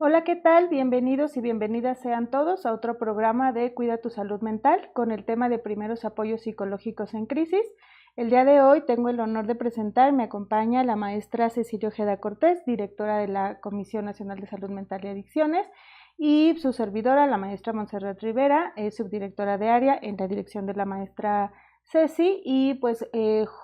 Hola, ¿qué tal? Bienvenidos y bienvenidas sean todos a otro programa de Cuida tu Salud Mental con el tema de primeros apoyos psicológicos en crisis. El día de hoy tengo el honor de presentar, me acompaña la maestra Cecilia Ojeda Cortés, directora de la Comisión Nacional de Salud Mental y Adicciones, y su servidora, la maestra Montserrat Rivera, subdirectora de área en la dirección de la maestra Ceci, y pues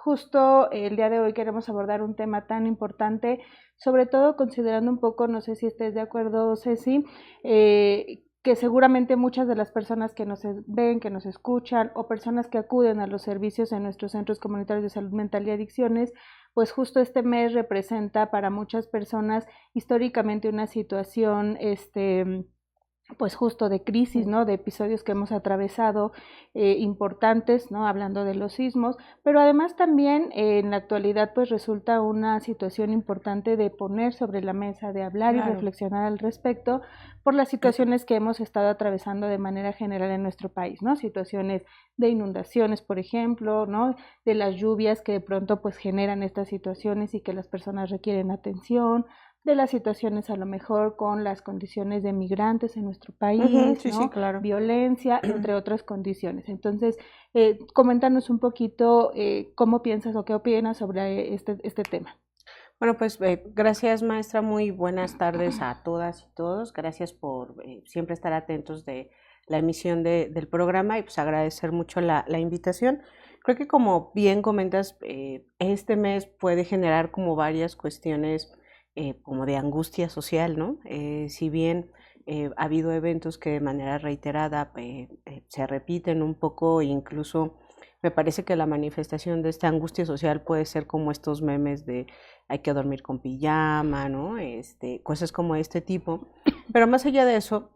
justo el día de hoy queremos abordar un tema tan importante, sobre todo considerando un poco, no sé si estés de acuerdo, Ceci, que seguramente muchas de las personas que nos ven, que nos escuchan o personas que acuden a los servicios en nuestros centros comunitarios de salud mental y adicciones, pues justo este mes representa para muchas personas históricamente una situación, pues justo de crisis, ¿no? De episodios que hemos atravesado importantes, ¿no? Hablando de los sismos, pero además también en la actualidad pues resulta una situación importante de poner sobre la mesa, de hablar y reflexionar al respecto por las situaciones que hemos estado atravesando de manera general en nuestro país, ¿no? Situaciones de inundaciones, por ejemplo, ¿no? De las lluvias que de pronto pues generan estas situaciones y que las personas requieren atención, de las situaciones a lo mejor con las condiciones de migrantes en nuestro país, Sí, ¿no? claro. Violencia, entre otras condiciones. Entonces, coméntanos un poquito cómo piensas o qué opinas sobre este tema. Bueno, pues gracias, maestra. Muy buenas tardes a todas y todos. Gracias por siempre estar atentos de la emisión del programa y pues agradecer mucho la invitación. Creo que como bien comentas, este mes puede generar como varias cuestiones como de angustia social, ¿no? Si bien ha habido eventos que de manera reiterada se repiten un poco, incluso me parece que la manifestación de esta angustia social puede ser como estos memes de hay que dormir con pijama, ¿no? Cosas como este tipo. Pero más allá de eso,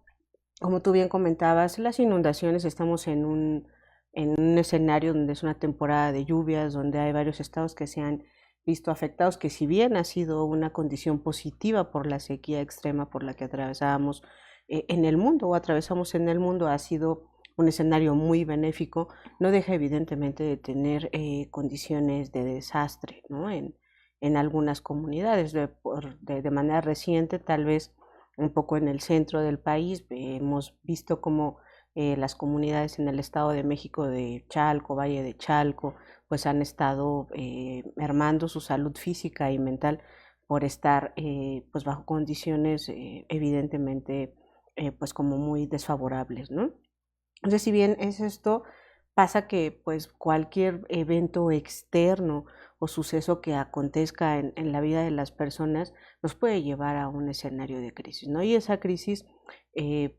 como tú bien comentabas, las inundaciones, estamos en un escenario donde es una temporada de lluvias, donde hay varios estados que se han visto afectados, que si bien ha sido una condición positiva por la sequía extrema por la que atravesábamos en el mundo o atravesamos en el mundo, ha sido un escenario muy benéfico, no deja evidentemente de tener condiciones de desastre, ¿no? En algunas comunidades. De manera reciente, tal vez un poco en el centro del país, hemos visto cómo las comunidades en el Estado de México de Chalco, Valle de Chalco, pues han estado mermando su salud física y mental por estar pues bajo condiciones evidentemente pues como muy desfavorables, ¿no? Entonces, si bien es esto, pasa que pues cualquier evento externo o suceso que acontezca en la vida de las personas nos puede llevar a un escenario de crisis, ¿no? Y esa crisis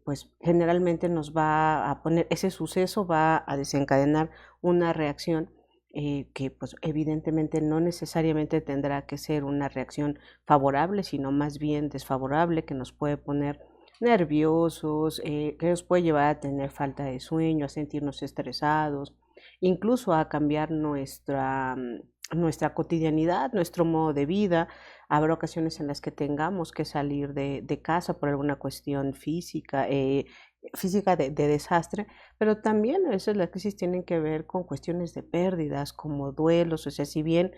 pues generalmente nos va a poner, ese suceso va a desencadenar una reacción que pues evidentemente no necesariamente tendrá que ser una reacción favorable, sino más bien desfavorable, que nos puede poner nerviosos, que nos puede llevar a tener falta de sueño, a sentirnos estresados, incluso a cambiar nuestra cotidianidad, nuestro modo de vida. Habrá ocasiones en las que tengamos que salir de casa por alguna cuestión física, física de desastre, pero también a veces las crisis tienen que ver con cuestiones de pérdidas, como duelos. O sea, si bien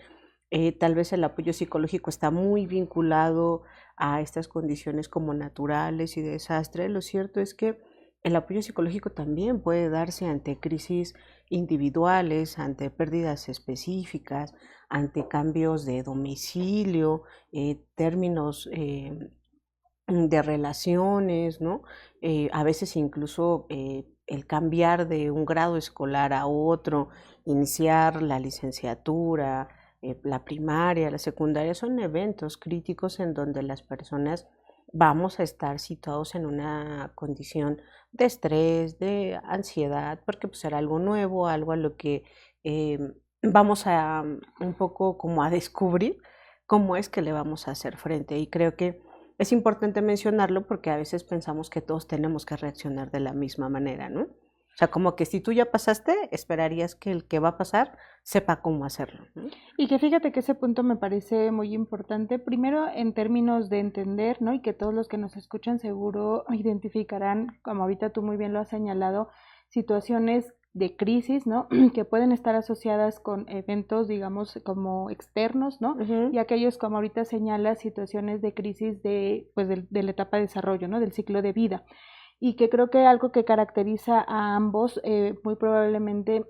tal vez el apoyo psicológico está muy vinculado a estas condiciones como naturales y de desastre, lo cierto es que el apoyo psicológico también puede darse ante crisis individuales, ante pérdidas específicas, ante cambios de domicilio, términos de relaciones, ¿no? A veces incluso el cambiar de un grado escolar a otro, iniciar la licenciatura, la primaria, la secundaria, son eventos críticos en donde las personas vamos a estar situados en una condición de estrés, de ansiedad, porque pues será algo nuevo, algo a lo que eh, vamos a un poco como a descubrir cómo es que le vamos a hacer frente. Y creo que es importante mencionarlo porque a veces pensamos que todos tenemos que reaccionar de la misma manera, ¿no? O sea, como que si tú ya pasaste, esperarías que el que va a pasar sepa cómo hacerlo, ¿no? Y que fíjate que ese punto me parece muy importante, primero en términos de entender, ¿no? Y que todos los que nos escuchan seguro identificarán, como ahorita tú muy bien lo has señalado, situaciones de crisis, ¿no? Que pueden estar asociadas con eventos, digamos, como externos, ¿no? Y aquellos, como ahorita señala, situaciones de crisis pues de la etapa de desarrollo, ¿no? Del ciclo de vida. Y que creo que algo que caracteriza a ambos, muy probablemente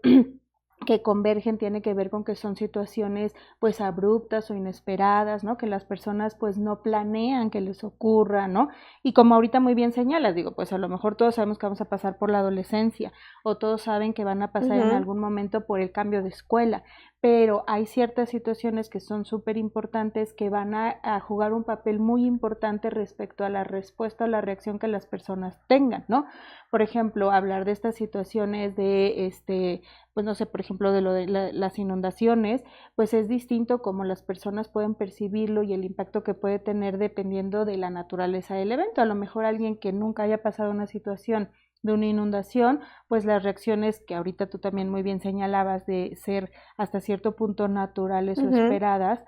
que convergen, tiene que ver con que son situaciones pues abruptas o inesperadas, ¿no? Que las personas pues no planean que les ocurra, ¿no? Y como ahorita muy bien señalas, digo, pues a lo mejor todos sabemos que vamos a pasar por la adolescencia o todos saben que van a pasar en algún momento por el cambio de escuela, pero hay ciertas situaciones que son súper importantes que van a jugar un papel muy importante respecto a la respuesta o la reacción que las personas tengan, ¿no? Por ejemplo, hablar de estas situaciones de pues no sé, por ejemplo, de lo de las inundaciones, pues es distinto como las personas pueden percibirlo y el impacto que puede tener dependiendo de la naturaleza del evento. A lo mejor alguien que nunca haya pasado una situación de una inundación, pues las reacciones que ahorita tú también muy bien señalabas de ser hasta cierto punto naturales o esperadas,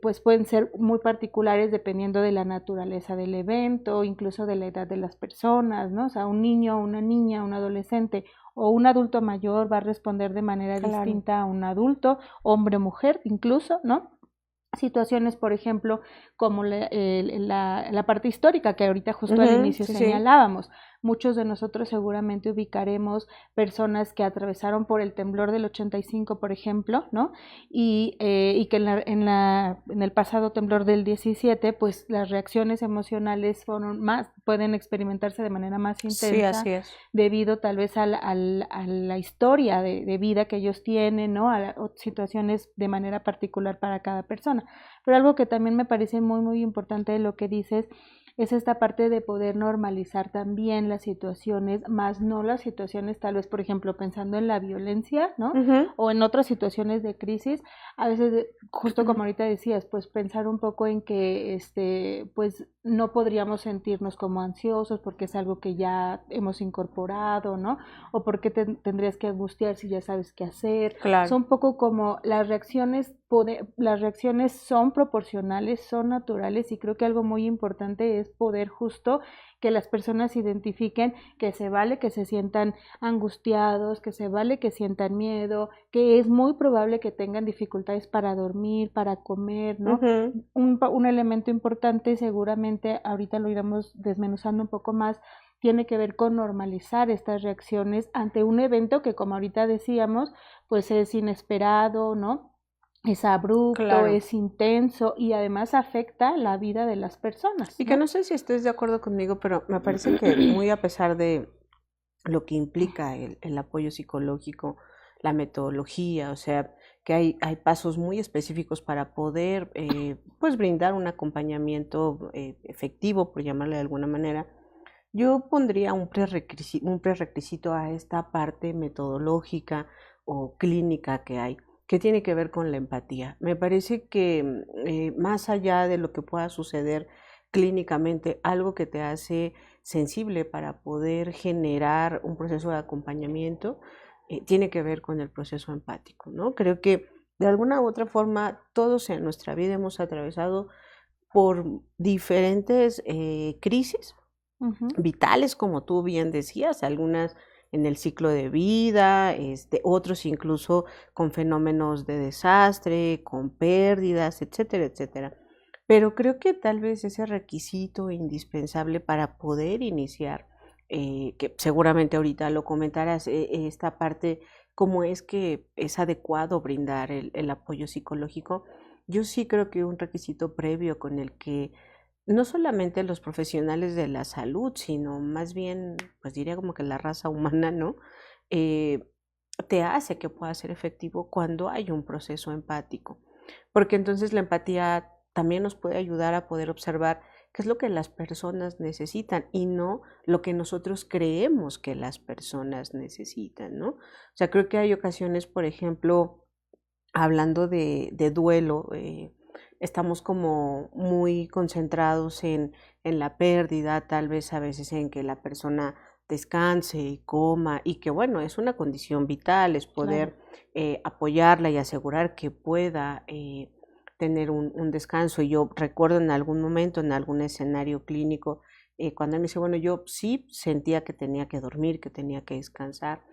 pues pueden ser muy particulares dependiendo de la naturaleza del evento, incluso de la edad de las personas, ¿no? O sea, un niño, una niña, un adolescente o un adulto mayor va a responder de manera distinta a un adulto, hombre o mujer incluso, ¿no? Situaciones, por ejemplo, como la parte histórica que ahorita justo al inicio señalábamos. Muchos de nosotros seguramente ubicaremos personas que atravesaron por el temblor del 85, por ejemplo, ¿no? Y que en el pasado temblor del 17, pues las reacciones emocionales pueden experimentarse de manera más intensa, debido tal vez a la historia de vida que ellos tienen, ¿no? A situaciones de manera particular para cada persona. Pero algo que también me parece muy, muy importante de lo que dices es esta parte de poder normalizar también las situaciones, más no las situaciones tal vez, por ejemplo, pensando en la violencia, ¿no? O en otras situaciones de crisis, a veces, justo como ahorita decías, pues pensar un poco en que, pues no podríamos sentirnos como ansiosos porque es algo que ya hemos incorporado, ¿no? O porque tendrías que angustiar si ya sabes qué hacer. Son un poco como las reacciones son proporcionales, son naturales, y creo que algo muy importante es poder justo que las personas identifiquen que se vale que se sientan angustiados, que se vale que sientan miedo, que es muy probable que tengan dificultades para dormir, para comer, ¿no? Un elemento importante, seguramente ahorita lo iremos desmenuzando un poco más, tiene que ver con normalizar estas reacciones ante un evento que, como ahorita decíamos, pues es inesperado, ¿no? Es abrupto, es intenso y además afecta la vida de las personas, ¿no? Y que no sé si estés de acuerdo conmigo, pero me parece que muy a pesar de lo que implica el apoyo psicológico, la metodología, o sea, que hay pasos muy específicos para poder pues brindar un acompañamiento efectivo, por llamarle de alguna manera. Yo pondría un prerequisito a esta parte metodológica o clínica que hay, que tiene que ver con la empatía. Me parece que más allá de lo que pueda suceder clínicamente, algo que te hace sensible para poder generar un proceso de acompañamiento, tiene que ver con el proceso empático, ¿no? Creo que de alguna u otra forma todos en nuestra vida hemos atravesado por diferentes crisis vitales, como tú bien decías, algunas en el ciclo de vida, otros incluso con fenómenos de desastre, con pérdidas, etcétera, etcétera. Pero creo que tal vez ese requisito indispensable para poder iniciar, que seguramente ahorita lo comentarás, esta parte, cómo es que es adecuado brindar el apoyo psicológico, yo sí creo que un requisito previo con el que no solamente los profesionales de la salud, sino más bien, pues diría como que la raza humana, ¿no? Te hace que pueda ser efectivo cuando hay un proceso empático, porque entonces la empatía también nos puede ayudar a poder observar qué es lo que las personas necesitan y no lo que nosotros creemos que las personas necesitan, ¿no? O sea, creo que hay ocasiones, por ejemplo, hablando de duelo, estamos como muy concentrados en la pérdida, tal vez a veces en que la persona descanse y coma, y que bueno, es una condición vital, es poder apoyarla y asegurar que pueda tener un descanso. Y yo recuerdo en algún momento, en algún escenario clínico, cuando él me dice, bueno, yo sí sentía que tenía que dormir, que tenía que descansar,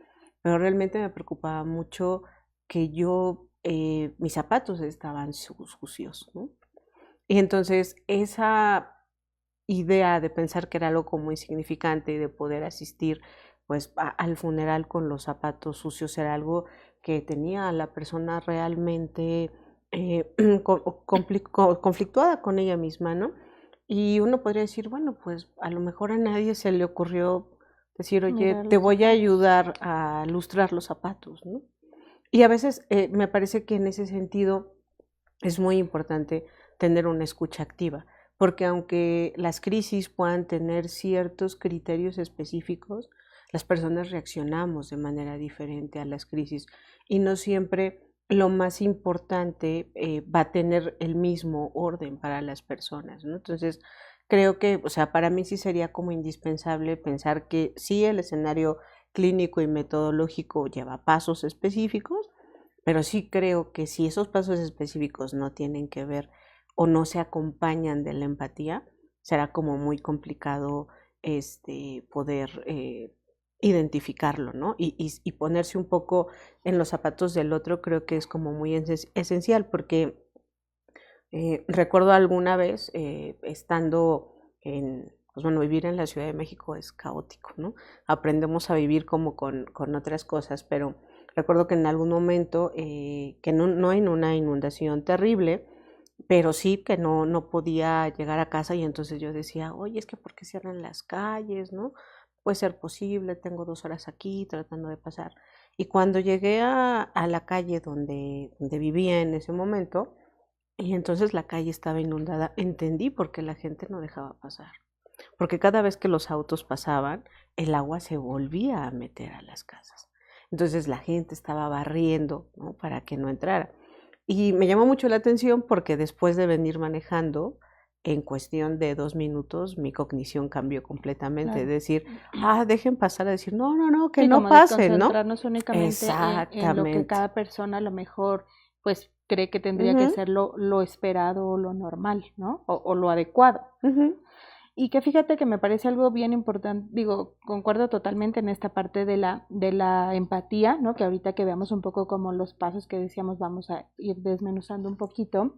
pero realmente me preocupaba mucho que mis zapatos estaban sucios, ¿no? Y entonces esa idea de pensar que era algo como insignificante y de poder asistir pues al funeral con los zapatos sucios era algo que tenía a la persona realmente conflictuada con ella misma, ¿no? Y uno podría decir, bueno, pues a lo mejor a nadie se le ocurrió decir, oye, Mirar te los voy a zapatos. ayudar a lustrar los zapatos, ¿no? Y a veces me parece que en ese sentido es muy importante tener una escucha activa, porque aunque las crisis puedan tener ciertos criterios específicos, las personas reaccionamos de manera diferente a las crisis y no siempre lo más importante va a tener el mismo orden para las personas, ¿no? Entonces, creo que, o sea, para mí sí sería como indispensable pensar que sí el escenario clínico y metodológico lleva pasos específicos, pero sí creo que si esos pasos específicos no tienen que ver o no se acompañan de la empatía, será como muy complicado poder identificarlo, ¿no? Y ponerse un poco en los zapatos del otro creo que es como muy esencial porque recuerdo alguna vez estando pues bueno, vivir en la Ciudad de México es caótico, ¿no? Aprendemos a vivir como con otras cosas, pero recuerdo que en algún momento, que no en una inundación terrible, pero sí que no podía llegar a casa y entonces yo decía, oye, es que ¿por qué cierran las calles, no? Puede ser posible, tengo 2 horas aquí tratando de pasar. Y cuando llegué a la calle donde vivía en ese momento, y entonces la calle estaba inundada, entendí por qué la gente no dejaba pasar. Porque cada vez que los autos pasaban, el agua se volvía a meter a las casas. Entonces la gente estaba barriendo, ¿no? Para que no entrara. Y me llamó mucho la atención porque después de venir manejando, en cuestión de 2 minutos, mi cognición cambió completamente. Es Claro. decir, dejen pasar, a decir, no, que Sí, no como pasen, ¿no? desconcentrarnos únicamente en lo que Exactamente. cada persona a lo mejor pues cree que tendría que Ujú, ser lo esperado o lo normal, ¿no? O lo adecuado. ujú, Y que fíjate que me parece algo bien importante, digo, concuerdo totalmente en esta parte de la empatía, ¿no? Que ahorita que veamos un poco como los pasos que decíamos vamos a ir desmenuzando un poquito,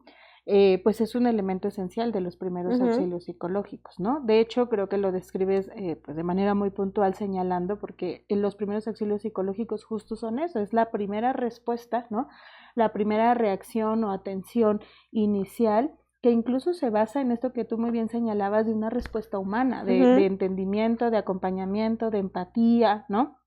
pues es un elemento esencial de los primeros ujú. auxilios psicológicos, ¿no? De hecho, creo que lo describes pues de manera muy puntual señalando, porque en los primeros auxilios psicológicos justo son eso, es la primera respuesta, ¿no? La primera reacción o atención inicial que incluso se basa en esto que tú muy bien señalabas de una respuesta humana, de Ujú, entendimiento, de acompañamiento, de empatía, ¿no?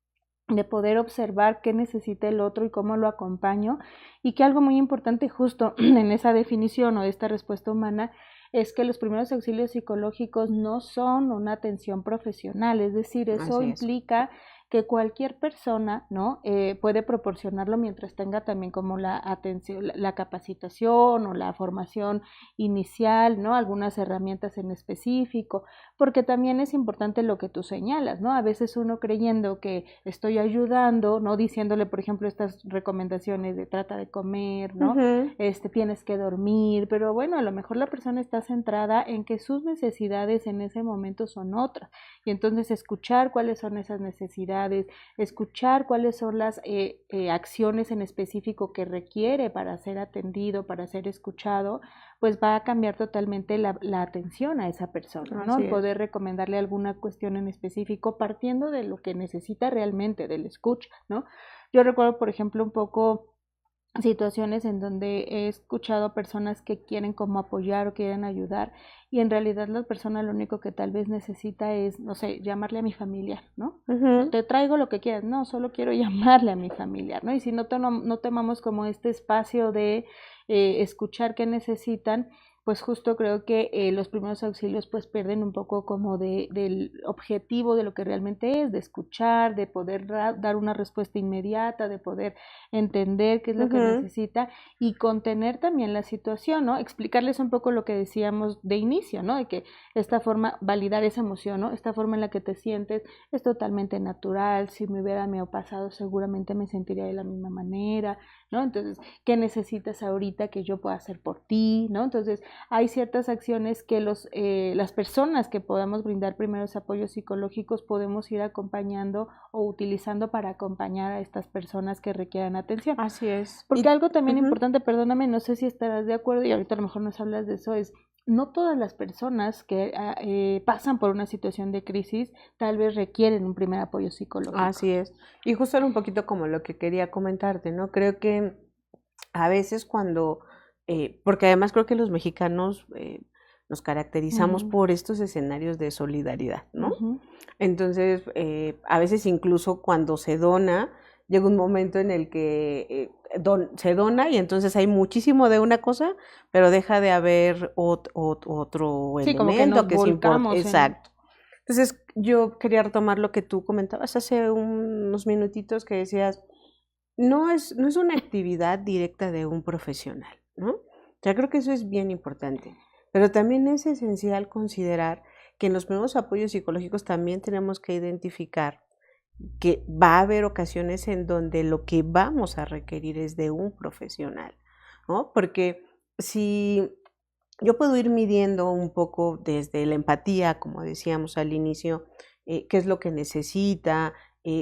De poder observar qué necesita el otro y cómo lo acompaño, y que algo muy importante justo en esa definición o de esta respuesta humana es que los primeros auxilios psicológicos no son una atención profesional, es decir, eso así es. implica que cualquier persona, ¿no? Puede proporcionarlo mientras tenga también como la atención, la capacitación o la formación inicial, ¿no? Algunas herramientas en específico, porque también es importante lo que tú señalas, ¿no? A veces uno creyendo que estoy ayudando, ¿no? Diciéndole, por ejemplo, estas recomendaciones de trata de comer, ¿no? Ujú, Tienes que dormir, pero bueno, a lo mejor la persona está centrada en que sus necesidades en ese momento son otras. Y entonces escuchar cuáles son esas necesidades, escuchar cuáles son las acciones en específico que requiere para ser atendido, para ser escuchado, pues va a cambiar totalmente la atención a esa persona, ¿no? así El es. poder recomendarle alguna cuestión en específico partiendo de lo que necesita realmente, del escucha, ¿no? Yo recuerdo, por ejemplo, un poco situaciones en donde he escuchado a personas que quieren como apoyar o quieren ayudar y en realidad la persona lo único que tal vez necesita es, no sé, llamarle a mi familiar, ¿no? No Ujú, te traigo lo que quieras, no, solo quiero llamarle a mi familiar, ¿no? Y si no tomamos como este espacio de escuchar qué necesitan, pues justo creo que los primeros auxilios pues pierden un poco como del objetivo de lo que realmente es, de escuchar, de poder dar una respuesta inmediata, de poder entender qué es lo que ujú, necesita y contener también la situación, ¿no? Explicarles un poco lo que decíamos de inicio, ¿no? De que esta forma, validar esa emoción, ¿no? Esta forma en la que te sientes es totalmente natural, si me hubiera pasado seguramente me sentiría de la misma manera, ¿no? Entonces, ¿qué necesitas ahorita necesita que yo pueda hacer por ti, ¿no? Entonces, hay ciertas acciones que las personas que podamos brindar primeros apoyos psicológicos podemos ir acompañando o utilizando para acompañar a estas personas que requieran atención. Así es. Porque algo también importante, perdóname, no sé si estarás de acuerdo y ahorita a lo mejor nos hablas de eso, es no todas las personas que pasan por una situación de crisis tal vez requieren un primer apoyo psicológico. Así es. Y justo era un poquito como lo que quería comentarte, ¿no? Creo que a veces porque además creo que los mexicanos nos caracterizamos por estos escenarios de solidaridad, ¿no? Entonces, a veces incluso cuando se dona, llega un momento en el que se dona y entonces hay muchísimo de una cosa, pero deja de haber otro elemento que es importante. Exacto. Entonces, yo quería retomar lo que tú comentabas hace unos minutitos que decías, no es una actividad directa de un profesional, ¿no? O sea, creo que eso es bien importante, pero también es esencial considerar que en los primeros apoyos psicológicos también tenemos que identificar que va a haber ocasiones en donde lo que vamos a requerir es de un profesional, ¿no? Porque si yo puedo ir midiendo un poco desde la empatía, como decíamos al inicio, qué es lo que necesita,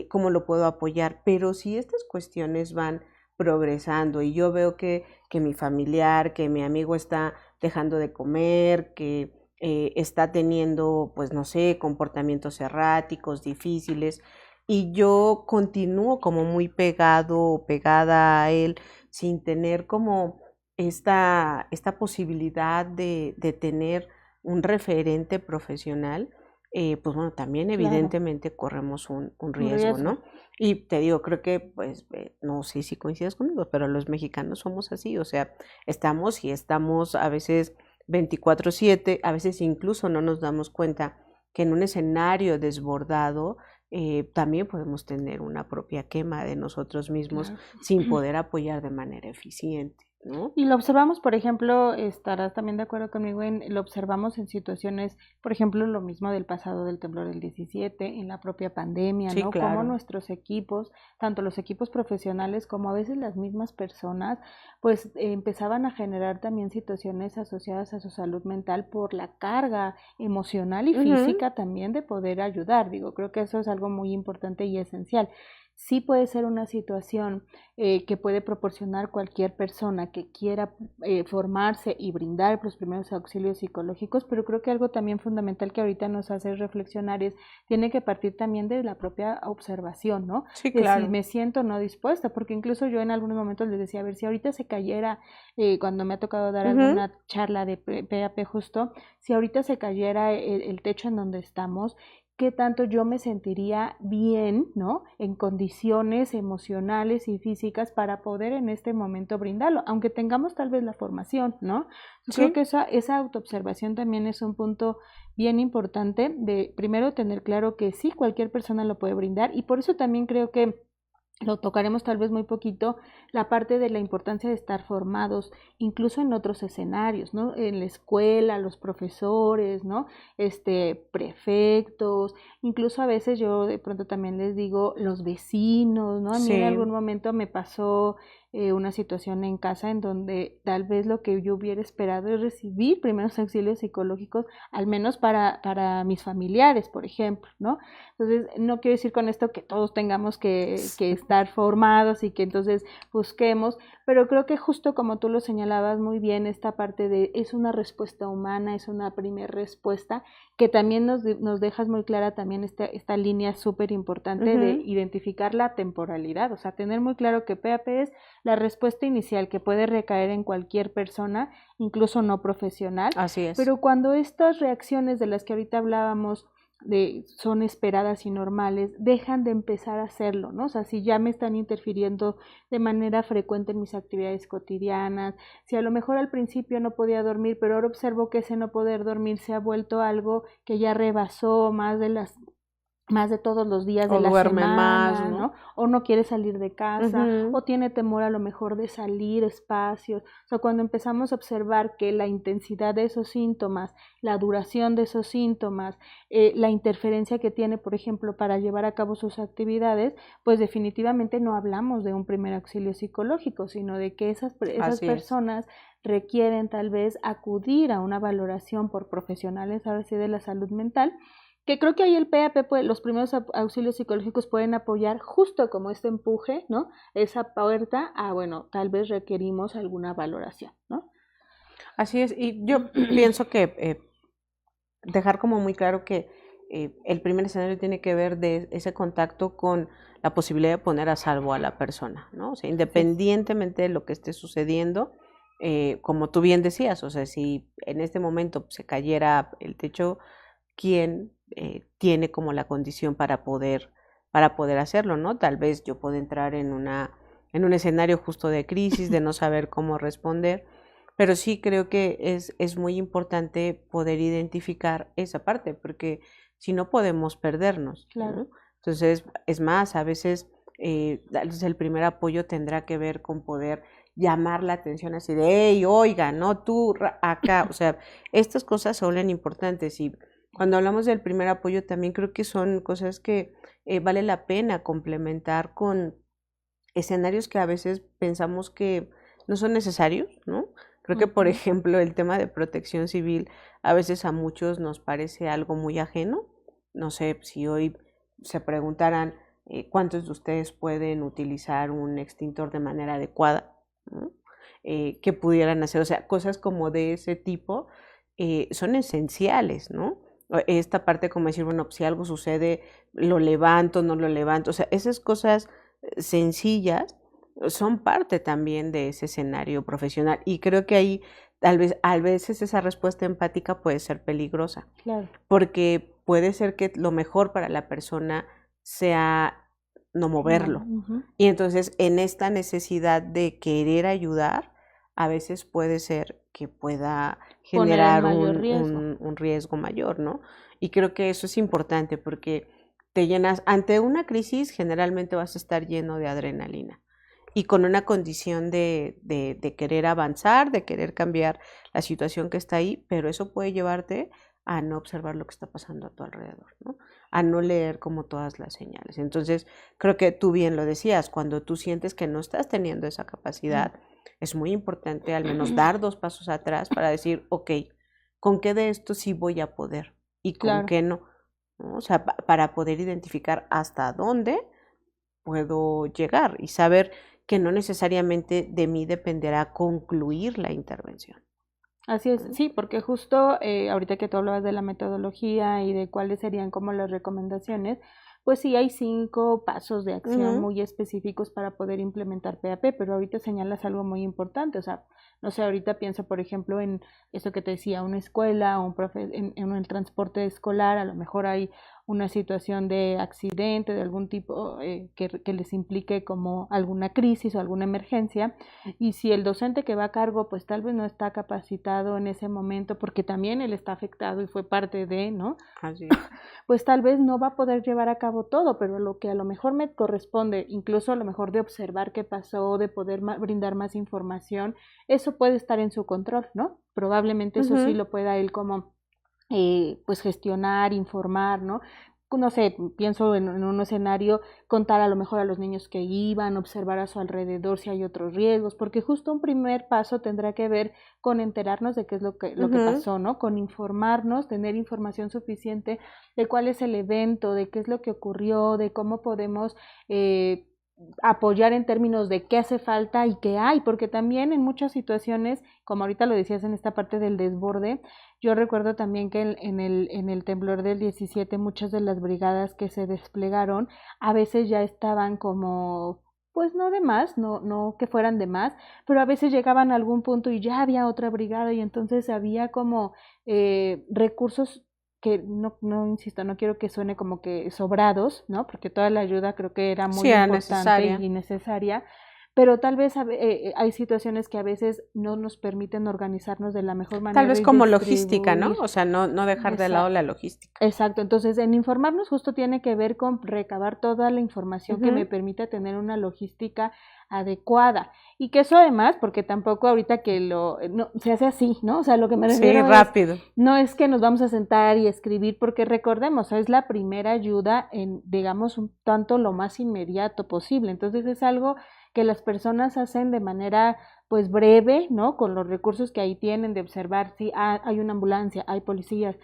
cómo lo puedo apoyar, pero si estas cuestiones van progresando y yo veo que mi familiar, que mi amigo está dejando de comer, que está teniendo, pues no sé, comportamientos erráticos, difíciles, y yo continúo como muy pegado o pegada a él sin tener como esta posibilidad de tener un referente profesional, pues bueno, también evidentemente corremos un riesgo, ¿no? Y te digo, creo que, pues, no sé si coincides conmigo, pero los mexicanos somos así, o sea, estamos a veces 24/7, a veces incluso no nos damos cuenta que en un escenario desbordado también podemos tener una propia quema de nosotros mismos sin poder apoyar de manera eficiente, ¿no? Y lo observamos, por ejemplo, estarás también de acuerdo conmigo lo observamos en situaciones, por ejemplo, lo mismo del pasado del temblor del 17, en la propia pandemia, Sí, ¿no? claro. Como nuestros equipos, tanto los equipos profesionales como a veces las mismas personas, pues empezaban a generar también situaciones asociadas a su salud mental por la carga emocional y física también de poder ayudar. Digo, creo que eso es algo muy importante y esencial. Sí puede ser una situación que puede proporcionar cualquier persona que quiera formarse y brindar los primeros auxilios psicológicos, pero creo que algo también fundamental que ahorita nos hace reflexionar tiene que partir también de la propia observación, ¿no? Sí, de claro. si me siento no dispuesta, porque incluso yo en algunos momentos les decía, a ver, si ahorita se cayera, cuando me ha tocado dar alguna charla de PAP justo, si ahorita se cayera el techo en donde estamos, qué tanto yo me sentiría bien, ¿no? En condiciones emocionales y físicas para poder en este momento brindarlo, aunque tengamos tal vez la formación, ¿no? Yo creo que esa autoobservación también es un punto bien importante de primero tener claro que sí, cualquier persona lo puede brindar y por eso también creo que lo tocaremos tal vez muy poquito, la parte de la importancia de estar formados, incluso en otros escenarios, ¿no? En la escuela, los profesores, ¿no? Prefectos, incluso a veces yo de pronto también les digo los vecinos, ¿no? A mí en algún momento me pasó una situación en casa en donde tal vez lo que yo hubiera esperado es recibir primeros auxilios psicológicos, al menos para mis familiares, por ejemplo, ¿no? Entonces, no quiero decir con esto que todos tengamos que estar formados y que entonces busquemos, pero creo que justo como tú lo señalabas muy bien, esta parte de es una respuesta humana, es una primera respuesta, que también nos dejas muy clara también esta línea súper importante de identificar la temporalidad, o sea, tener muy claro que PAP es la respuesta inicial que puede recaer en cualquier persona, incluso no profesional. Así es. Pero cuando estas reacciones de las que ahorita hablábamos son esperadas y normales, dejan de empezar a hacerlo, ¿no? O sea, si ya me están interfiriendo de manera frecuente en mis actividades cotidianas, si a lo mejor al principio no podía dormir, pero ahora observo que ese no poder dormir se ha vuelto algo que ya rebasó más de las más de todos los días de la semana, más, ¿no? O no quiere salir de casa, o tiene temor a lo mejor de salir espacios. O sea, cuando empezamos a observar que la intensidad de esos síntomas, la duración de esos síntomas, la interferencia que tiene, por ejemplo, para llevar a cabo sus actividades, pues definitivamente no hablamos de un primer auxilio psicológico, sino de que esas personas requieren tal vez acudir a una valoración por profesionales, ahora sí, de la salud mental, que creo que ahí el PAP, los primeros auxilios psicológicos pueden apoyar justo como este empuje, ¿no? Esa puerta a, bueno, tal vez requerimos alguna valoración, ¿no? Así es, y yo pienso que dejar como muy claro que el primer escenario tiene que ver de ese contacto con la posibilidad de poner a salvo a la persona, ¿no? O sea, independientemente de lo que esté sucediendo, como tú bien decías, o sea, si en este momento se cayera el techo, ¿quién tiene como la condición para poder hacerlo, ¿no? Tal vez yo puedo entrar en un escenario justo de crisis, de no saber cómo responder, pero sí creo que es muy importante poder identificar esa parte, porque si no podemos perdernos, claro, ¿no? Entonces, es más, a veces el primer apoyo tendrá que ver con poder llamar la atención así de, hey, oiga, no tú acá, o sea, estas cosas son importantes y cuando hablamos del primer apoyo también creo que son cosas que vale la pena complementar con escenarios que a veces pensamos que no son necesarios, ¿no? Creo que, por ejemplo, el tema de protección civil a veces a muchos nos parece algo muy ajeno. No sé, si hoy se preguntaran cuántos de ustedes pueden utilizar un extintor de manera adecuada, ¿no? ¿Qué pudieran hacer? O sea, cosas como de ese tipo son esenciales, ¿no? Esta parte como decir, bueno, si algo sucede, lo levanto, no lo levanto, o sea, esas cosas sencillas son parte también de ese escenario profesional y creo que ahí tal vez a veces esa respuesta empática puede ser peligrosa, claro, porque puede ser que lo mejor para la persona sea no moverlo y entonces en esta necesidad de querer ayudar a veces puede ser que pueda generar un riesgo mayor, ¿no? Y creo que eso es importante porque te llenas, ante una crisis generalmente vas a estar lleno de adrenalina y con una condición de querer avanzar, de querer cambiar la situación que está ahí, pero eso puede llevarte a no observar lo que está pasando a tu alrededor, ¿no? A no leer como todas las señales. Entonces, creo que tú bien lo decías, cuando tú sientes que no estás teniendo esa capacidad, es muy importante al menos dar 2 pasos atrás para decir, ok, ¿con qué de esto sí voy a poder? ¿Y con qué no? ¿No? O sea, para poder identificar hasta dónde puedo llegar y saber que no necesariamente de mí dependerá concluir la intervención. Así es, sí, porque justo ahorita que tú hablabas de la metodología y de cuáles serían como las recomendaciones, pues sí hay 5 pasos de acción muy específicos para poder implementar PAP, pero ahorita señalas algo muy importante, o sea, no sé, ahorita pienso, por ejemplo, en eso que te decía, una escuela, en el transporte escolar, a lo mejor hay una situación de accidente de algún tipo que les implique como alguna crisis o alguna emergencia, y si el docente que va a cargo pues tal vez no está capacitado en ese momento porque también él está afectado y fue parte de, ¿no? Así es. Pues tal vez no va a poder llevar a cabo todo, pero lo que a lo mejor me corresponde, incluso a lo mejor de observar qué pasó, de poder brindar más información, eso puede estar en su control, ¿no? Probablemente eso sí lo pueda él como pues gestionar, informar, ¿no? No sé, pienso en un escenario, contar a lo mejor a los niños que iban, observar a su alrededor si hay otros riesgos, porque justo un primer paso tendrá que ver con enterarnos de qué es lo que pasó, ¿no? Con informarnos, tener información suficiente de cuál es el evento, de qué es lo que ocurrió, de cómo podemos apoyar en términos de qué hace falta y qué hay, porque también en muchas situaciones, como ahorita lo decías en esta parte del desborde, yo recuerdo también que en el temblor del 17 muchas de las brigadas que se desplegaron a veces ya estaban como, pues no de más, no que fueran de más, pero a veces llegaban a algún punto y ya había otra brigada y entonces había como recursos que insisto, no quiero que suene como que sobrados, ¿no? Porque toda la ayuda creo que era muy importante y necesaria, pero tal vez hay situaciones que a veces no nos permiten organizarnos de la mejor manera. Tal vez como logística, ¿no? O sea, no dejar de lado la logística. Exacto, entonces en informarnos justo tiene que ver con recabar toda la información que me permita tener una logística adecuada, y que eso además, porque tampoco ahorita que se hace así, ¿no? O sea, lo que me refiero rápido. No es que nos vamos a sentar y escribir, porque recordemos, es la primera ayuda en, digamos, un tanto lo más inmediato posible, entonces es algo que las personas hacen de manera pues breve, ¿no? Con los recursos que ahí tienen de observar si hay una ambulancia, hay policías,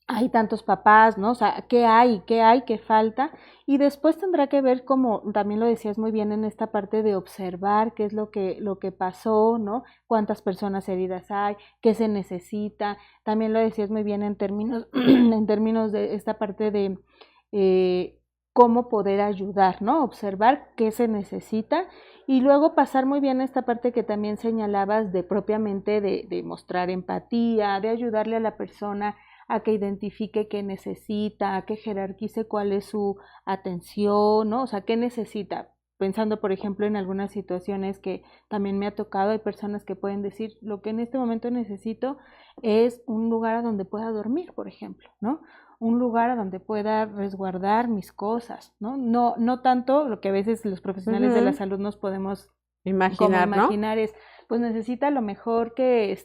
hay tantos papás, ¿no? O sea, ¿qué hay, qué falta? Y después tendrá que ver, como también lo decías muy bien en esta parte de observar qué es lo que pasó, ¿no? Cuántas personas heridas hay, qué se necesita. También lo decías muy bien en términos, en términos de esta parte de cómo poder ayudar, ¿no? Observar qué se necesita y luego pasar muy bien esta parte que también señalabas de propiamente de mostrar empatía, de ayudarle a la persona a que identifique qué necesita, a que jerarquice cuál es su atención, ¿no? O sea, qué necesita. Pensando, por ejemplo, en algunas situaciones que también me ha tocado, hay personas que pueden decir, lo que en este momento necesito es un lugar a donde pueda dormir, por ejemplo, ¿no? Un lugar a donde pueda resguardar mis cosas, ¿no? No tanto lo que a veces los profesionales de la salud nos podemos imaginar, ¿no? Es, pues necesita a lo mejor que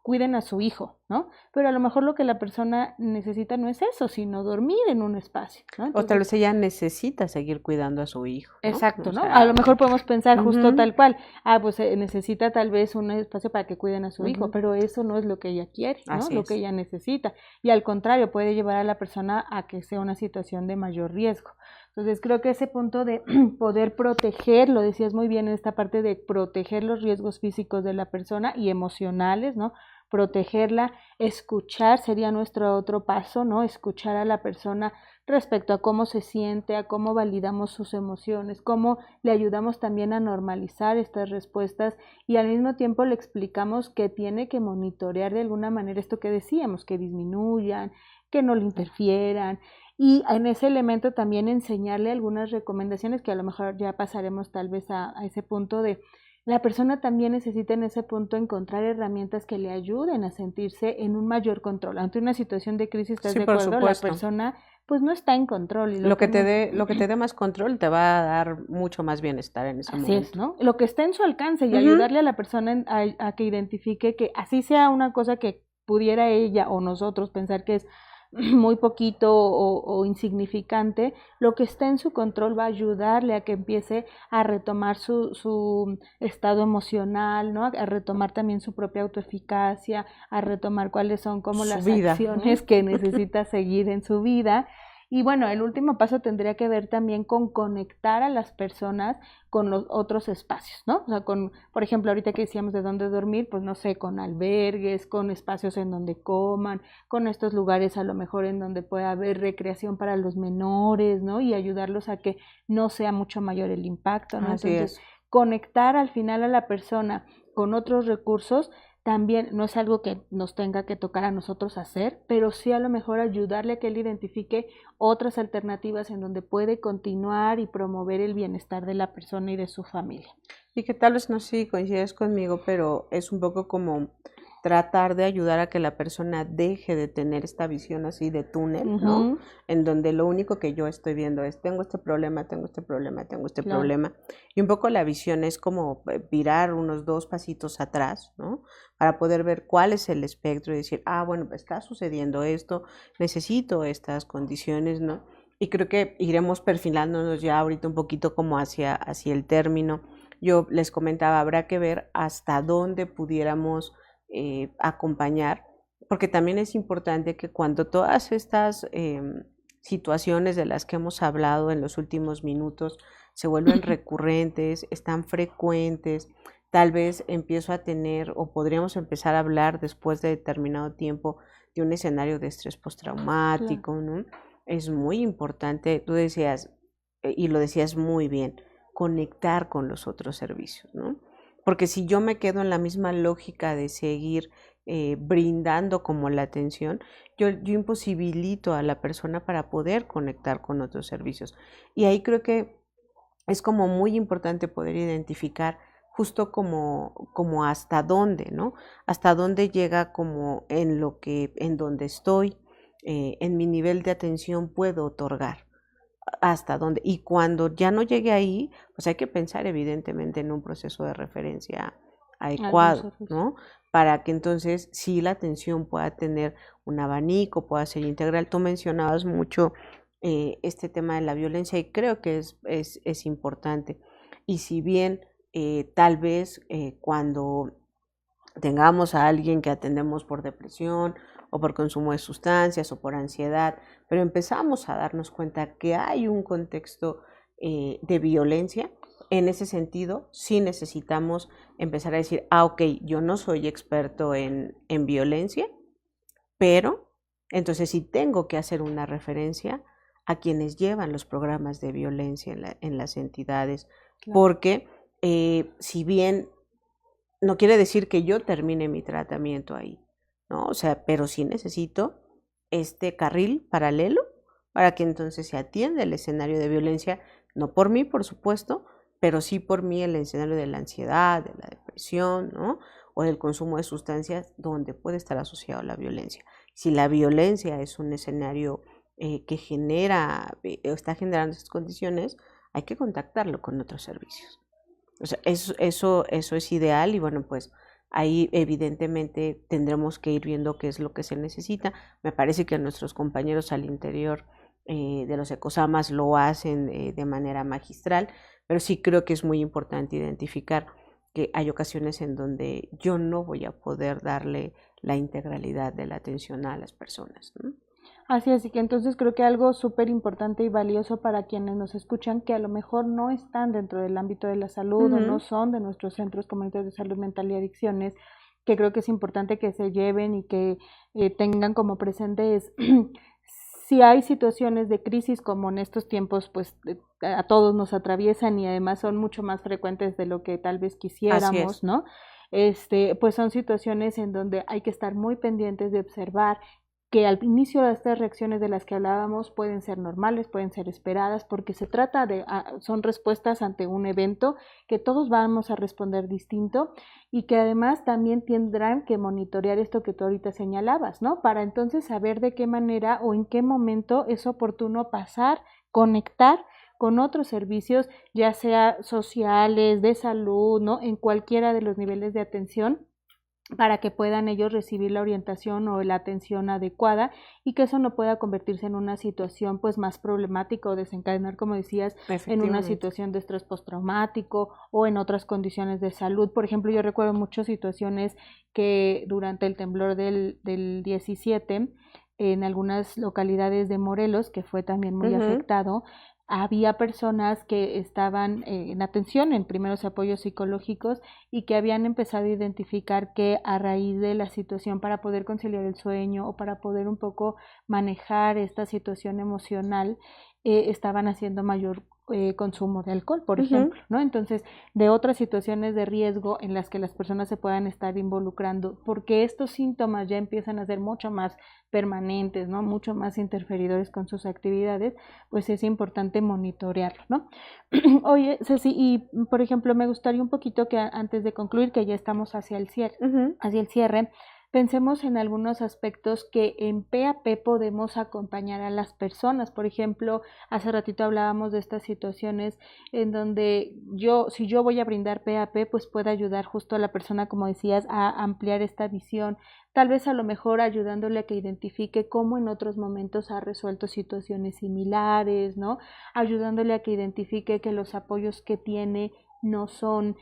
cuiden a su hijo, ¿no? Pero a lo mejor lo que la persona necesita no es eso, sino dormir en un espacio, ¿no? Entonces, o tal vez ella necesita seguir cuidando a su hijo, ¿no? Exacto, ¿no? A lo mejor podemos pensar justo tal cual, pues necesita tal vez un espacio para que cuiden a su hijo, pero eso no es lo que ella quiere, ¿no? Lo que ella necesita. Y al contrario, puede llevar a la persona a que sea una situación de mayor riesgo. Entonces creo que ese punto de poder proteger, lo decías muy bien en esta parte de proteger los riesgos físicos de la persona y emocionales, ¿no? Protegerla, escuchar sería nuestro otro paso, ¿no? Escuchar a la persona respecto a cómo se siente, a cómo validamos sus emociones, cómo le ayudamos también a normalizar estas respuestas y al mismo tiempo le explicamos que tiene que monitorear de alguna manera esto que decíamos, que disminuyan, que no le interfieran. Y en ese elemento también enseñarle algunas recomendaciones que a lo mejor ya pasaremos tal vez a ese punto de la persona también necesita en ese punto encontrar herramientas que le ayuden a sentirse en un mayor control. Ante una situación de crisis, ¿estás de acuerdo? La persona pues no está en control. Y lo que te dé más control te va a dar mucho más bienestar en ese momento. Así es, ¿no? Lo que esté en su alcance y ayudarle a la persona a que identifique que así sea una cosa que pudiera ella o nosotros pensar que es muy poquito o insignificante, lo que está en su control va a ayudarle a que empiece a retomar su estado emocional, ¿no? A retomar también su propia autoeficacia, a retomar cuáles son como las acciones que necesita seguir en su vida. Y bueno, el último paso tendría que ver también con conectar a las personas con los otros espacios, ¿no? O sea, por ejemplo, ahorita que decíamos de dónde dormir, pues no sé, con albergues, con espacios en donde coman, con estos lugares a lo mejor en donde pueda haber recreación para los menores, ¿no? Y ayudarlos a que no sea mucho mayor el impacto, ¿no? Entonces, conectar al final a la persona con otros recursos también no es algo que nos tenga que tocar a nosotros hacer, pero sí a lo mejor ayudarle a que él identifique otras alternativas en donde puede continuar y promover el bienestar de la persona y de su familia. Y que tal vez no sé si coincides conmigo, pero es un poco como tratar de ayudar a que la persona deje de tener esta visión así de túnel, ¿no? En donde lo único que yo estoy viendo es, tengo este problema, tengo este problema, tengo este problema. Y un poco la visión es como virar unos 2 pasitos atrás, ¿no? Para poder ver cuál es el espectro y decir, bueno, pues está sucediendo esto, necesito estas condiciones, ¿no? Y creo que iremos perfilándonos ya ahorita un poquito como hacia el término. Yo les comentaba, habrá que ver hasta dónde pudiéramos acompañar, porque también es importante que cuando todas estas situaciones de las que hemos hablado en los últimos minutos se vuelven recurrentes, están frecuentes, tal vez empiezo a tener o podríamos empezar a hablar después de determinado tiempo de un escenario de estrés postraumático, ¿no? Es muy importante, tú decías, y lo decías muy bien, conectar con los otros servicios, ¿no? Porque si yo me quedo en la misma lógica de seguir brindando como la atención, yo imposibilito a la persona para poder conectar con otros servicios. Y ahí creo que es como muy importante poder identificar justo como hasta dónde, ¿no? Hasta dónde llega como en donde estoy, en mi nivel de atención puedo otorgar, hasta dónde. Y cuando ya no llegue ahí, pues hay que pensar evidentemente en un proceso de referencia adecuado, ¿no? Para que entonces sí la atención pueda tener un abanico, pueda ser integral. Tú mencionabas mucho este tema de la violencia y creo que es importante. Y si bien tal vez cuando tengamos a alguien que atendemos por depresión o por consumo de sustancias o por ansiedad, pero empezamos a darnos cuenta que hay un contexto de violencia, en ese sentido sí necesitamos empezar a decir, ok, yo no soy experto en violencia, pero entonces sí tengo que hacer una referencia a quienes llevan los programas de violencia en las entidades, claro. Porque si bien no quiere decir que yo termine mi tratamiento ahí, ¿no? O sea, pero sí necesito este carril paralelo para que entonces se atienda el escenario de violencia, no por mí, por supuesto, pero sí por mí el escenario de la ansiedad, de la depresión, ¿no? O del consumo de sustancias donde puede estar asociado la violencia. Si la violencia es un escenario que está generando esas condiciones, hay que contactarlo con otros servicios. O sea, eso es ideal y bueno, pues ahí evidentemente tendremos que ir viendo qué es lo que se necesita. Me parece que nuestros compañeros al interior de los ecosamas lo hacen de manera magistral, pero sí creo que es muy importante identificar que hay ocasiones en donde yo no voy a poder darle la integralidad de la atención a las personas, ¿no? Así es, y que entonces creo que algo súper importante y valioso para quienes nos escuchan que a lo mejor no están dentro del ámbito de la salud o no son de nuestros centros comunitarios de salud mental y adicciones, que creo que es importante que se lleven y que tengan como presente es si hay situaciones de crisis como en estos tiempos, pues a todos nos atraviesan y además son mucho más frecuentes de lo que tal vez quisiéramos, ¿no? Pues son situaciones en donde hay que estar muy pendientes de observar que al inicio de estas reacciones de las que hablábamos pueden ser normales, pueden ser esperadas, porque se trata son respuestas ante un evento que todos vamos a responder distinto y que además también tendrán que monitorear esto que tú ahorita señalabas, ¿no? Para entonces saber de qué manera o en qué momento es oportuno pasar, conectar con otros servicios, ya sea sociales, de salud, ¿no? En cualquiera de los niveles de atención, para que puedan ellos recibir la orientación o la atención adecuada y que eso no pueda convertirse en una situación pues más problemática o desencadenar, como decías, en una situación de estrés postraumático o en otras condiciones de salud. Por ejemplo, yo recuerdo muchas situaciones que durante el temblor del 17 en algunas localidades de Morelos, que fue también muy afectado, había personas que estaban en atención en primeros apoyos psicológicos y que habían empezado a identificar que a raíz de la situación para poder conciliar el sueño o para poder un poco manejar esta situación emocional, estaban haciendo mayor consumo de alcohol, por ejemplo, ¿no? Entonces, de otras situaciones de riesgo en las que las personas se puedan estar involucrando, porque estos síntomas ya empiezan a ser mucho más permanentes, ¿no? Mucho más interferidores con sus actividades, pues es importante monitorearlo, ¿no? Oye, Ceci, y por ejemplo, me gustaría un poquito que antes de concluir, que ya estamos hacia el cierre, pensemos en algunos aspectos que en PAP podemos acompañar a las personas. Por ejemplo, hace ratito hablábamos de estas situaciones en donde si yo voy a brindar PAP, pues puede ayudar justo a la persona, como decías, a ampliar esta visión, tal vez a lo mejor ayudándole a que identifique cómo en otros momentos ha resuelto situaciones similares, ¿no? Ayudándole a que identifique que los apoyos que tiene no son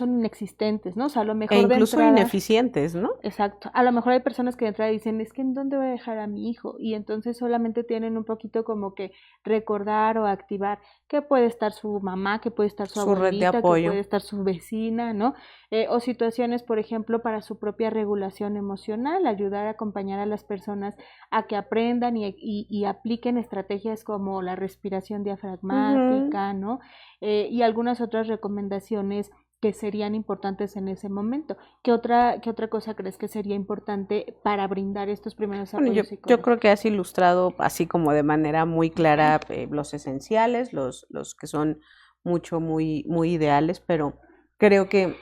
inexistentes, ¿no? O sea, a lo mejor incluso ineficientes, ¿no? Exacto. A lo mejor hay personas que de entrada dicen, es que ¿en dónde voy a dejar a mi hijo? Y entonces solamente tienen un poquito como que recordar o activar que puede estar su mamá, que puede estar su abuelita, que puede estar su vecina, ¿no? O situaciones, por ejemplo, para su propia regulación emocional, ayudar a acompañar a las personas a que aprendan y apliquen estrategias como la respiración diafragmática, ¿no? Y algunas otras recomendaciones que serían importantes en ese momento. ¿Qué otra cosa crees que sería importante para brindar estos primeros apoyos psicológicos? Yo creo que has ilustrado así como de manera muy clara los esenciales, los que son muy ideales, pero creo que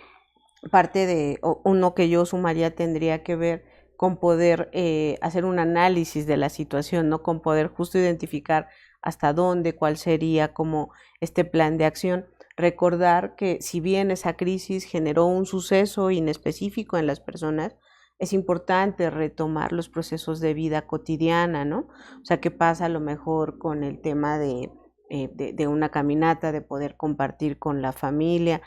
parte de uno que yo sumaría tendría que ver con poder hacer un análisis de la situación, ¿no? Con poder justo identificar hasta dónde, cuál sería como este plan de acción. Recordar que si bien esa crisis generó un suceso inespecífico en las personas, es importante retomar los procesos de vida cotidiana, ¿no? O sea, ¿qué pasa a lo mejor con el tema de una caminata, de poder compartir con la familia?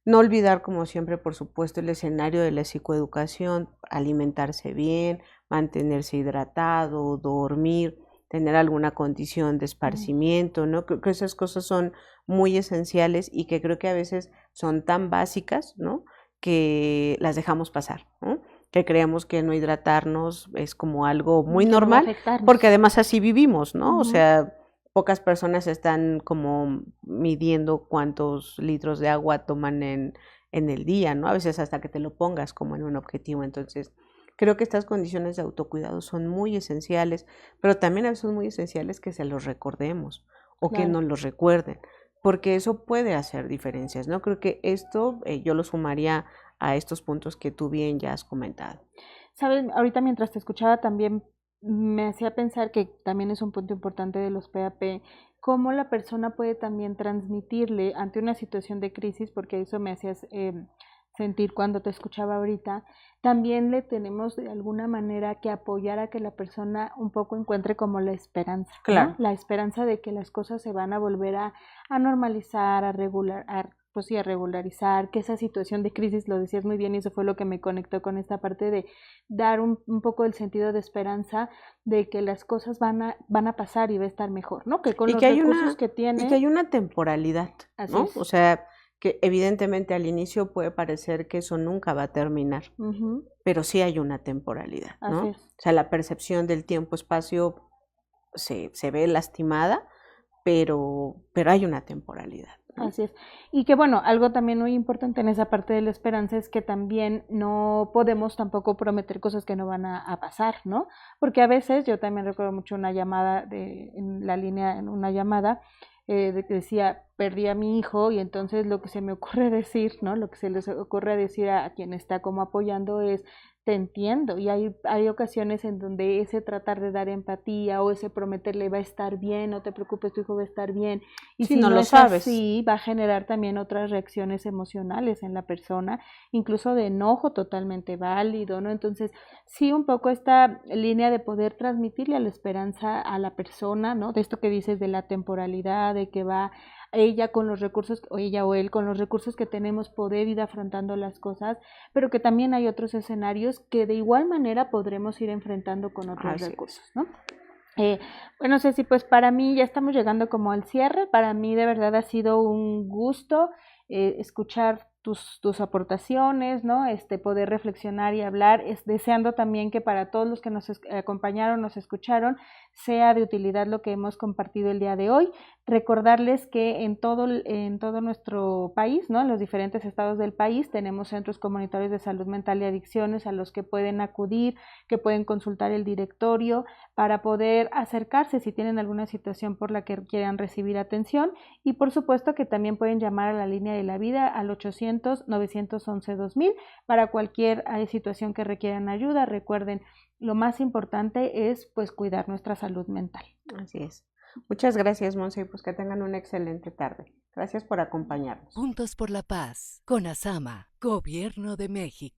No olvidar, como siempre, por supuesto, el escenario de la psicoeducación, alimentarse bien, mantenerse hidratado, dormir, tener alguna condición de esparcimiento, ¿no? Creo que esas cosas son muy esenciales y que creo que a veces son tan básicas, ¿no? Que las dejamos pasar, ¿no? Que creemos que no hidratarnos es como algo muy normal, porque además así vivimos, ¿no? O sea, pocas personas están como midiendo cuántos litros de agua toman en el día, ¿no? A veces hasta que te lo pongas como en un objetivo. Entonces, creo que estas condiciones de autocuidado son muy esenciales, pero también a veces son muy esenciales que se los recordemos o que nos los recuerden, porque eso puede hacer diferencias, ¿no? Creo que esto yo lo sumaría a estos puntos que tú bien ya has comentado. Sabes, ahorita mientras te escuchaba también me hacía pensar que también es un punto importante de los PAP, cómo la persona puede también transmitirle ante una situación de crisis, porque eso me hacías sentir cuando te escuchaba ahorita, también le tenemos de alguna manera que apoyar a que la persona un poco encuentre como la esperanza, claro, ¿no? La esperanza de que las cosas se van a volver a normalizar, a regular, pues sí, a regularizar, que esa situación de crisis, lo decías muy bien, y eso fue lo que me conectó con esta parte de dar un poco el sentido de esperanza de que las cosas van a pasar y va a estar mejor, ¿no? Que con los recursos que tiene. Y que hay una temporalidad, ¿no? O sea, que evidentemente al inicio puede parecer que eso nunca va a terminar, pero sí hay una temporalidad, ¿no? O sea, la percepción del tiempo-espacio se ve lastimada, pero hay una temporalidad, ¿no? Así es. Y que bueno, algo también muy importante en esa parte de la esperanza es que también no podemos tampoco prometer cosas que no van a pasar, ¿no? Porque a veces, yo también recuerdo mucho una llamada en la línea, en una llamada, de que decía, perdí a mi hijo, y entonces lo que se me ocurre decir, ¿no? Lo que se les ocurre decir a quien está como apoyando es, te entiendo, y hay ocasiones en donde ese tratar de dar empatía o ese prometerle va a estar bien, no te preocupes, tu hijo va a estar bien, y si no lo sabes, así, va a generar también otras reacciones emocionales en la persona, incluso de enojo totalmente válido, ¿no? Entonces, sí, un poco esta línea de poder transmitirle la esperanza a la persona, ¿no? De esto que dices de la temporalidad, de que va ella con los recursos, o ella o él con los recursos que tenemos, poder ir afrontando las cosas, pero que también hay otros escenarios que de igual manera podremos ir enfrentando con otros recursos, ¿no? Bueno, Ceci, pues para mí ya estamos llegando como al cierre. Para mí de verdad ha sido un gusto escuchar tus aportaciones, ¿no? Poder reflexionar y hablar, deseando también que para todos los que nos acompañaron, nos escucharon, sea de utilidad lo que hemos compartido el día de hoy. Recordarles que en todo nuestro país, ¿no? En los diferentes estados del país, tenemos centros comunitarios de salud mental y adicciones a los que pueden acudir, que pueden consultar el directorio para poder acercarse si tienen alguna situación por la que quieran recibir atención, y por supuesto que también pueden llamar a la línea de la vida al 800-911-2000 para cualquier situación que requieran ayuda. Recuerden, lo más importante es pues cuidar nuestra salud mental. Así es. Muchas gracias, Monse, y pues que tengan una excelente tarde. Gracias por acompañarnos. Juntos por la Paz, con ASAMA, Gobierno de México.